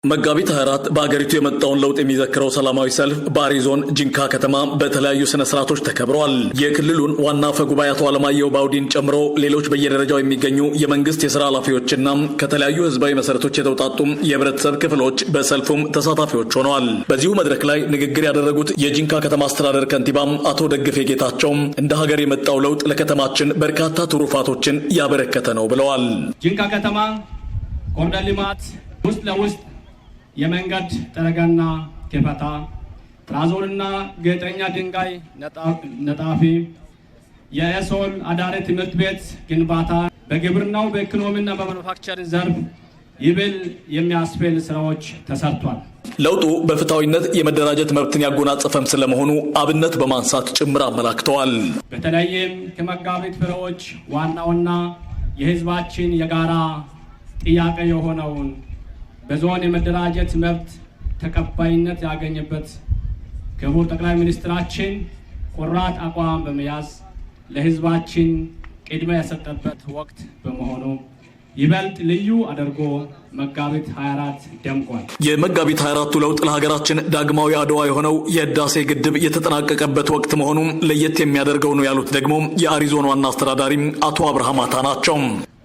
መጋቢት 24 በአገሪቱ የመጣውን ለውጥ የሚዘክረው ሰላማዊ ሰልፍ በአሪ ዞን ጂንካ ከተማ በተለያዩ ስነ ስርዓቶች ተከብረዋል። የክልሉን ዋና አፈ ጉባኤ አቶ አለማየሁ ባውዲን ጨምሮ ሌሎች በየደረጃው የሚገኙ የመንግስት የሥራ ኃላፊዎችና ከተለያዩ ህዝባዊ መሰረቶች የተውጣጡ የህብረተሰብ ክፍሎች በሰልፉም ተሳታፊዎች ሆነዋል። በዚሁ መድረክ ላይ ንግግር ያደረጉት የጂንካ ከተማ አስተዳደር ከንቲባ አቶ ደግፌ ጌታቸው እንደ ሀገር የመጣው ለውጥ ለከተማችን በርካታ ትሩፋቶችን ያበረከተ ነው ብለዋል። ጂንካ ከተማ ኮሪደር ልማት ውስጥ ለውስጥ የመንገድ ጠረጋና ከፈታ ትራዞርና ጌጠኛ ድንጋይ ነጣፊ የሶል አዳሪ ትምህርት ቤት ግንባታ በግብርናው በኢኮኖሚና በማኑፋክቸሪንግ ዘርፍ ይብል የሚያስፈል ስራዎች ተሰርቷል። ለውጡ በፍትሃዊነት የመደራጀት መብትን ያጎናጸፈም ስለመሆኑ አብነት በማንሳት ጭምር አመላክተዋል። በተለይም ከመጋቢት ፍሬዎች ዋናውና የህዝባችን የጋራ ጥያቄ የሆነውን በዞን የመደራጀት መብት ተቀባይነት ያገኘበት ክቡር ጠቅላይ ሚኒስትራችን ቆራጥ አቋም በመያዝ ለህዝባችን ቅድሚያ የሰጠበት ወቅት በመሆኑ ይበልጥ ልዩ አድርጎ መጋቢት 24 ደምቋል። የመጋቢት 24ቱ ለውጥ ለሀገራችን ዳግማዊ አድዋ የሆነው የህዳሴ ግድብ የተጠናቀቀበት ወቅት መሆኑም ለየት የሚያደርገው ነው ያሉት ደግሞ የአሪ ዞን ዋና አስተዳዳሪ አቶ አብርሃም አታ ናቸው።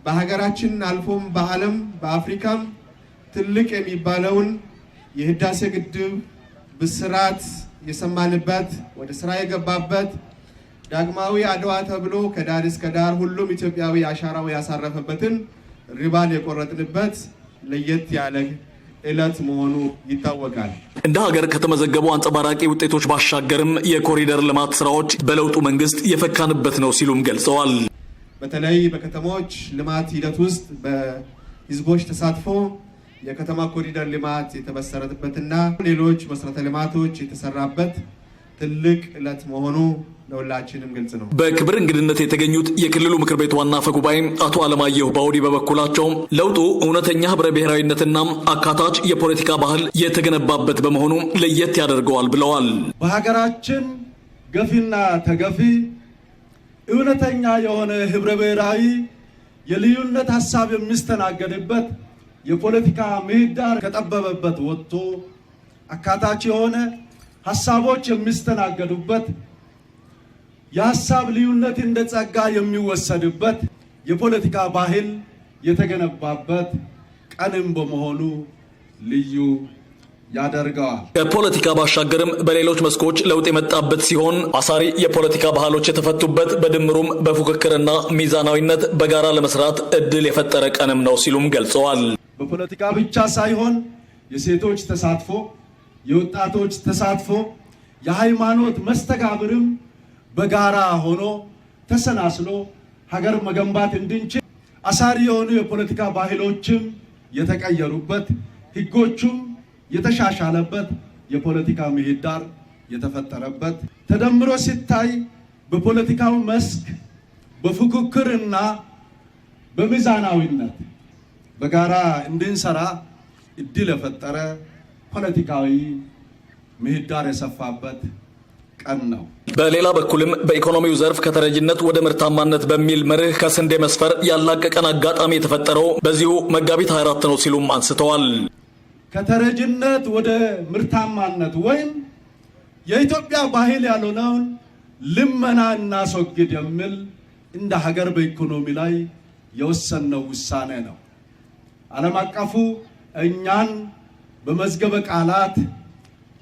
በሀገራችን አልፎም በዓለም በአፍሪካም ትልቅ የሚባለውን የህዳሴ ግድብ ብስራት የሰማንበት ወደ ስራ የገባበት ዳግማዊ አድዋ ተብሎ ከዳር እስከ ዳር ሁሉም ኢትዮጵያዊ አሻራው ያሳረፈበትን ሪባን የቆረጥንበት ለየት ያለ ዕለት መሆኑ ይታወቃል። እንደ ሀገር ከተመዘገቡ አንጸባራቂ ውጤቶች ባሻገርም የኮሪደር ልማት ስራዎች በለውጡ መንግስት የፈካንበት ነው ሲሉም ገልጸዋል። በተለይ በከተሞች ልማት ሂደት ውስጥ በህዝቦች ተሳትፎ የከተማ ኮሪደር ልማት የተመሰረተበትና ሌሎች መሰረተ ልማቶች የተሰራበት ትልቅ ዕለት መሆኑ ለሁላችንም ግልጽ ነው። በክብር እንግድነት የተገኙት የክልሉ ምክር ቤት ዋና አፈ ጉባኤ አቶ አለማየሁ ባውዲ በበኩላቸው ለውጡ እውነተኛ ህብረ ብሔራዊነትና አካታች የፖለቲካ ባህል የተገነባበት በመሆኑ ለየት ያደርገዋል ብለዋል። በሀገራችን ገፊና ተገፊ እውነተኛ የሆነ ህብረ ብሔራዊ የልዩነት ሀሳብ የሚስተናገድበት የፖለቲካ ምህዳር ከጠበበበት ወጥቶ አካታች የሆነ ሀሳቦች የሚስተናገዱበት የሀሳብ ልዩነት እንደ ጸጋ የሚወሰድበት የፖለቲካ ባህል የተገነባበት ቀንም በመሆኑ ልዩ ያደርገዋል። ከፖለቲካ ባሻገርም በሌሎች መስኮች ለውጥ የመጣበት ሲሆን አሳሪ የፖለቲካ ባህሎች የተፈቱበት በድምሩም በፉክክርና ሚዛናዊነት በጋራ ለመስራት እድል የፈጠረ ቀንም ነው ሲሉም ገልጸዋል። በፖለቲካ ብቻ ሳይሆን የሴቶች ተሳትፎ፣ የወጣቶች ተሳትፎ፣ የሃይማኖት መስተጋብርም በጋራ ሆኖ ተሰናስሎ ሀገር መገንባት እንድንችል አሳሪ የሆኑ የፖለቲካ ባህሎችም የተቀየሩበት ህጎቹም የተሻሻለበት የፖለቲካ ምህዳር የተፈጠረበት ተደምሮ ሲታይ በፖለቲካው መስክ በፉክክርና በሚዛናዊነት በጋራ እንድንሰራ እድል የፈጠረ ፖለቲካዊ ምህዳር የሰፋበት ቀን ነው። በሌላ በኩልም በኢኮኖሚው ዘርፍ ከተረጅነት ወደ ምርታማነት በሚል መርህ ከስንዴ መስፈር ያላቀቀን አጋጣሚ የተፈጠረው በዚሁ መጋቢት 24 ነው ሲሉም አንስተዋል። ከተረጅነት ወደ ምርታማነት ወይም የኢትዮጵያ ባህል ያልሆነውን ልመና እናስወግድ የሚል እንደ ሀገር በኢኮኖሚ ላይ የወሰነው ውሳኔ ነው። ዓለም አቀፉ እኛን በመዝገበ ቃላት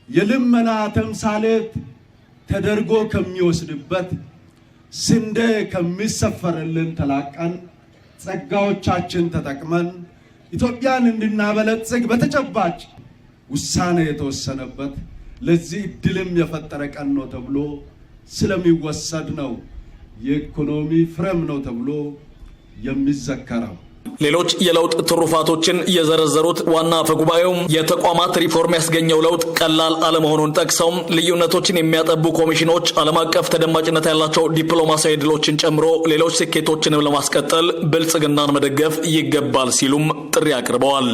የልመና ተምሳሌት ተደርጎ ከሚወስድበት ስንዴ ከሚሰፈርልን ተላቀን ጸጋዎቻችን ተጠቅመን ኢትዮጵያን እንድናበለጽግ በተጨባጭ ውሳኔ የተወሰነበት ለዚህ እድልም የፈጠረ ቀን ነው ተብሎ ስለሚወሰድ ነው የኢኮኖሚ ፍሬም ነው ተብሎ የሚዘከረው። ሌሎች የለውጥ ትሩፋቶችን የዘረዘሩት ዋና አፈ ጉባኤው የተቋማት ሪፎርም ያስገኘው ለውጥ ቀላል አለመሆኑን ጠቅሰው ልዩነቶችን የሚያጠቡ ኮሚሽኖች፣ ዓለም አቀፍ ተደማጭነት ያላቸው ዲፕሎማሲያዊ ድሎችን ጨምሮ ሌሎች ስኬቶችንም ለማስቀጠል ብልጽግናን መደገፍ ይገባል ሲሉም ጥሪ አቅርበዋል።